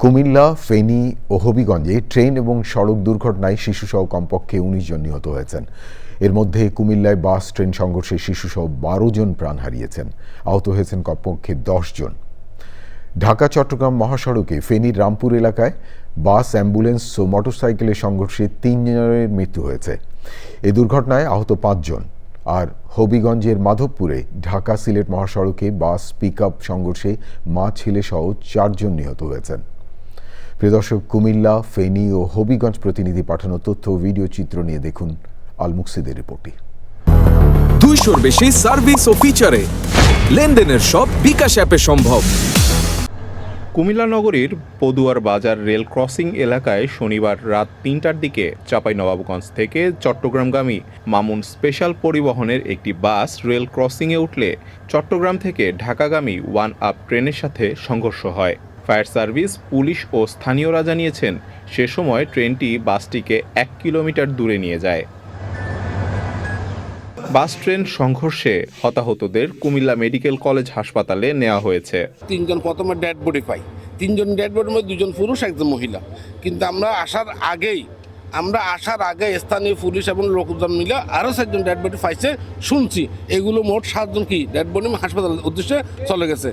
কুমিল্লা, ফেনী ও হবিগঞ্জে train এবং সড়ক দুর্ঘটনায় শিশুসহ কমপক্ষে ১৯ জন নিহত হয়েছেন। এর মধ্যে কুমিল্লায় বাস ট্রেন সংঘর্ষে শিশুসহ ১২ জন প্রাণ হারিয়েছেন। আহত হয়েছেন কমপক্ষে ১০ জন। ঢাকা চট্টগ্রাম মহাসড়কে ফেনীর রামপুর এলাকায় বাস, অ্যাম্বুলেন্স ও মোটরসাইকেলের সংঘর্ষে ৩ জনের মৃত্যু হয়েছে। এই দুর্ঘটনায় আহত ৫ জন। আর হবিগঞ্জের মাধবপুরে ঢাকা সিলেট মহাসড়কে বাস পিকআপ সংঘর্ষে মা ছেলে সহ ৪ জন নিহত হয়েছেন। প্রিয় দর্শক, কুমিল্লা, ফেনী ও হবিগঞ্জ প্রতিনিধি পাঠানো তথ্য ও ভিডিও চিত্র নিয়ে দেখুন আল মুকসিদের রিপোর্টটি। ২০০-র বেশি সার্ভিস ও ফিচারে লেনদেনের সব বিকাশ অ্যাপে সম্ভব। কুমিল্লা নগরীর পদুয়ার বাজার রেল ক্রসিং এলাকায় শনিবার রাত ৩টার দিকে চাঁপাইনবাবগঞ্জ থেকে চট্টগ্রামগামী মামুন স্পেশাল পরিবহনের একটি বাস রেল ক্রসিংয়ে উঠলে চট্টগ্রাম থেকে ঢাকাগামী ওয়ান আপ ট্রেনের সাথে সংঘর্ষ হয়। ফায়ার সার্ভিস, পুলিশ ও স্থানীয়রা জানিয়েছেন, সে সময় ট্রেনটি বাসটিকে ১ কিলোমিটার দূরে নিয়ে যায়। বাস ট্রেন সংঘর্ষে হতাহতদের কুমিল্লা মেডিকেল কলেজ হাসপাতালে নেওয়া হয়েছে। ৩ জন প্রথমে ডেড বডি পাই। ৩ জন ডেড বডির মধ্যে 2 জন পুরুষ, 1 জন মহিলা। কিন্তু আমরা আসার আগে স্থানীয় পুলিশ এবং লোকজন মিলে আরও 4 জন ডেড বডি পাইছে শুনছি। এগুলো মোট 7 জন কি ডেড বডি হাসপাতালের উদ্দেশ্যে চলে গেছে।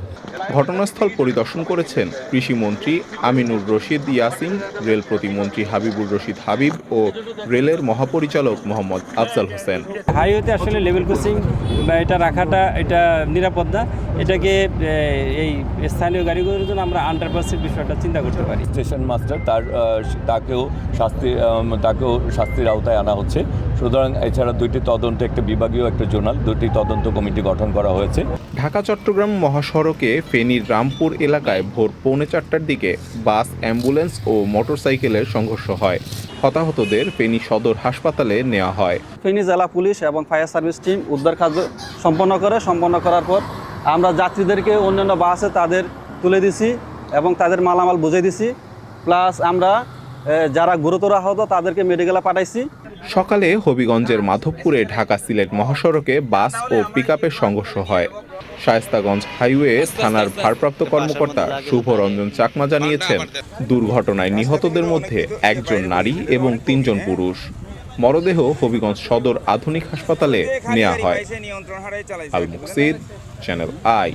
ঘটনাস্থল পরিদর্শন করেছেন কৃষিমন্ত্রী আমিনুর রশিদ ইয়াসিন, রেল প্রতিমন্ত্রী হাবিবুর রশিদ হাবিব ও রেলের মহাপরিচালক মোহাম্মদ আফজাল হোসেন। হাইওয়েতে আসলে লেভেল ক্রসিং বা এটা রাখাটা এটা নিরাপদ না। এটাকে এই স্থানীয় গাড়িগুলোর জন্য আমরা আন্ডারপাসের বিষয়টা চিন্তা করতে পারি। স্টেশন মাস্টার তাকেও শাস্তির আওতায় আনা হচ্ছে। সুতরাং এছাড়া 2টি তদন্ত, একটা বিভাগীয়, একটা জোনাল, 2টি তদন্ত কমিটি গঠন করা হয়েছে। ঢাকা চট্টগ্রাম মহাসড়কে ফেনীর রামপুর এলাকায় ভোর 3:45টার দিকে বাস, অ্যাম্বুলেন্স ও মোটরসাইকেলের সংঘর্ষ হয়। হতাহতদের ফেনী সদর হাসপাতালে নেওয়া হয়। ফেনী জেলা পুলিশ এবং ফায়ার সার্ভিস টিম উদ্ধার কাজ সম্পন্ন করার পর আমরা যাত্রীদেরকে অন্যান্য বাসে তাদের তুলে দিছি এবং তাদের মালামাল বুঝিয়ে দিছি। প্লাস আমরা যারা গুরুতর আহত তাদেরকে মেডিকেলে পাঠাইছি। সকালে হবিগঞ্জের মাধবপুরে ঢাকা সিলেট মহাসড়কে বাস ও পিকআপের সংঘর্ষ হয়। শায়েস্তাগঞ্জ হাইওয়ে থানার ভারপ্রাপ্ত কর্মকর্তা শুভ রঞ্জন চাকমা জানিয়েছেন, দুর্ঘটনায় নিহতদের মধ্যে 1 জন নারী এবং 3 জন পুরুষ। মরদেহ হবিগঞ্জ সদর আধুনিক হাসপাতালে নেওয়া হয়। আল মুকসিদ, চ্যানেল আই।